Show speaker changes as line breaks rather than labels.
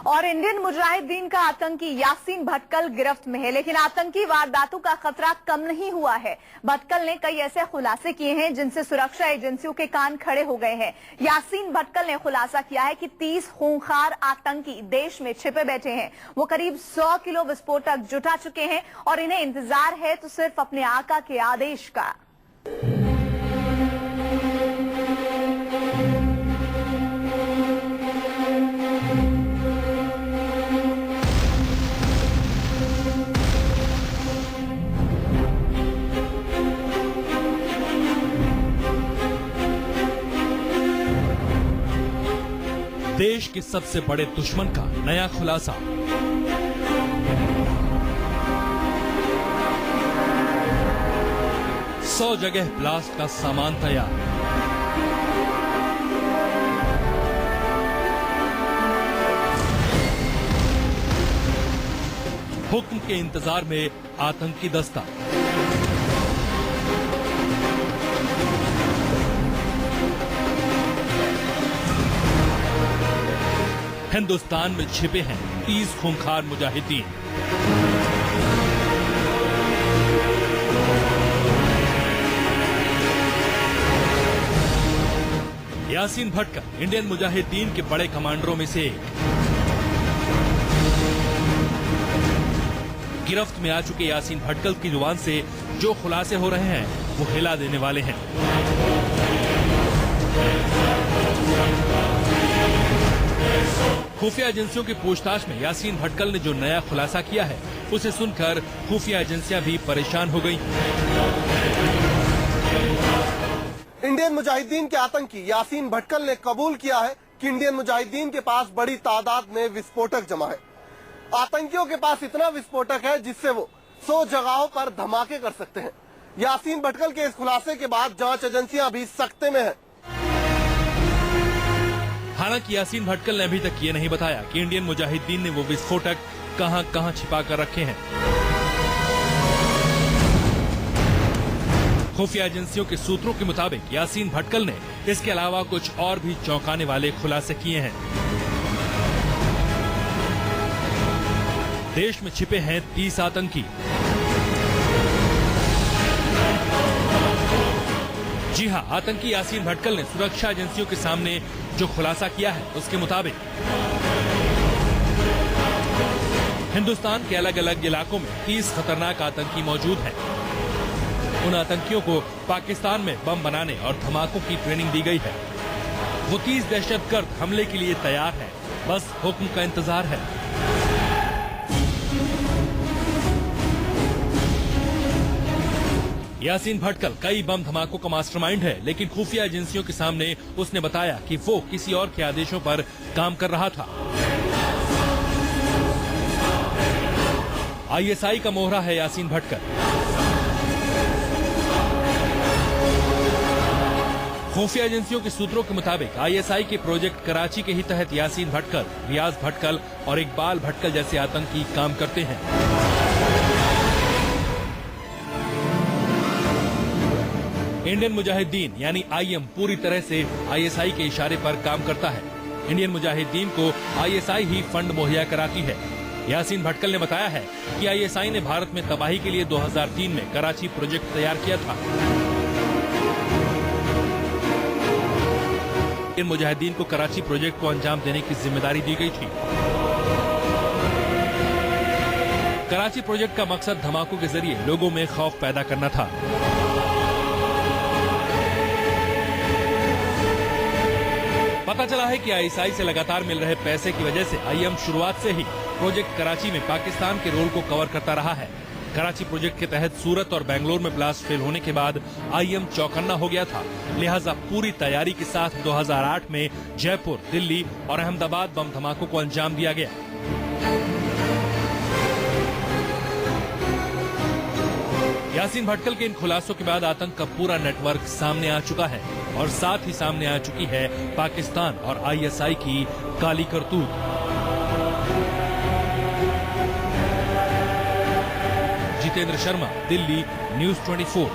और इंडियन मुजाहिदीन का आतंकी यासीन भटकल गिरफ्त में है, लेकिन आतंकी वारदातों का खतरा कम नहीं हुआ है। भटकल ने कई ऐसे खुलासे किए हैं जिनसे सुरक्षा एजेंसियों के कान खड़े हो गए हैं। यासीन भटकल ने खुलासा किया है कि 30 खूंखार आतंकी देश में छिपे बैठे हैं। वो करीब 100 किलो विस्फोटक जुटा चुके हैं और इन्हें इंतजार है तो सिर्फ अपने आका के आदेश का।
देश के सबसे बड़े दुश्मन का नया खुलासा। सौ जगह ब्लास्ट का सामान तैयार। हुक्म के इंतजार में आतंकी दस्ता। हिंदुस्तान में छिपे हैं 30 खूंखार मुजाहिदीन। यासीन भटकल इंडियन मुजाहिदीन के बड़े कमांडरों में से एक। गिरफ्त में आ चुके यासीन भटकल की जुबान से जो खुलासे हो रहे हैं वो हिला देने वाले हैं। खुफिया एजेंसियों की पूछताछ में यासीन भटकल ने जो नया खुलासा किया है उसे सुनकर खुफिया एजेंसियां भी परेशान हो गईं।
इंडियन मुजाहिदीन के आतंकी यासीन भटकल ने कबूल किया है कि इंडियन मुजाहिदीन के पास बड़ी तादाद में विस्फोटक जमा है। आतंकियों के पास इतना विस्फोटक है जिससे वो 100 जगहों पर धमाके कर सकते हैं। यासीन भटकल के इस खुलासे के बाद जांच एजेंसियां भी सख्ते में हैं।
हालांकि यासीन भटकल ने अभी तक ये नहीं बताया कि इंडियन मुजाहिदीन ने वो विस्फोटक कहां छिपा कर रखे हैं। खुफिया एजेंसियों के सूत्रों के मुताबिक यासीन भटकल ने इसके अलावा कुछ और भी चौंकाने वाले खुलासे किए हैं। देश में छिपे हैं 30 आतंकी। जी हां, आतंकी यासीन भटकल ने सुरक्षा एजेंसियों के सामने जो खुलासा किया है उसके मुताबिक हिंदुस्तान के अलग अलग इलाकों में 30 खतरनाक आतंकी मौजूद हैं। उन आतंकियों को पाकिस्तान में बम बनाने और धमाकों की ट्रेनिंग दी गई है। वो 30 दहशतगर्द हमले के लिए तैयार हैं, बस हुक्म का इंतजार है। यासीन भटकल कई बम धमाकों का मास्टरमाइंड है, लेकिन खुफिया एजेंसियों के सामने उसने बताया कि वो किसी और के आदेशों पर काम कर रहा था। आईएसआई का मोहरा है यासीन भटकल। खुफिया एजेंसियों के सूत्रों के मुताबिक आईएसआई के प्रोजेक्ट कराची के ही तहत यासीन भटकल, रियाज भटकल और इकबाल भटकल जैसे आतंकी काम करते हैं। इंडियन मुजाहिदीन यानी आईएम पूरी तरह से आईएसआई के इशारे पर काम करता है। इंडियन मुजाहिदीन को आईएसआई ही फंड मुहैया कराती है। यासीन भटकल ने बताया है कि आईएसआई ने भारत में तबाही के लिए 2003 में कराची प्रोजेक्ट तैयार किया था। इंडियन मुजाहिदीन को कराची प्रोजेक्ट को अंजाम देने की जिम्मेदारी दी गई थी। कराची प्रोजेक्ट का मकसद धमाकों के जरिए लोगों में खौफ पैदा करना था। पता चला है कि आईएसआई से लगातार मिल रहे पैसे की वजह से आईएम शुरुआत से ही प्रोजेक्ट कराची में पाकिस्तान के रोल को कवर करता रहा है। कराची प्रोजेक्ट के तहत सूरत और बेंगलोर में ब्लास्ट फेल होने के बाद आईएम चौकन्ना हो गया था, लिहाजा पूरी तैयारी के साथ 2008 में जयपुर, दिल्ली और अहमदाबाद बम धमाकों को अंजाम दिया गया। यासीन भटकल के इन खुलासों के बाद आतंक का पूरा नेटवर्क सामने आ चुका है और साथ ही सामने आ चुकी है पाकिस्तान और आईएसआई की काली करतूत। जितेंद्र शर्मा, दिल्ली, न्यूज़ 24।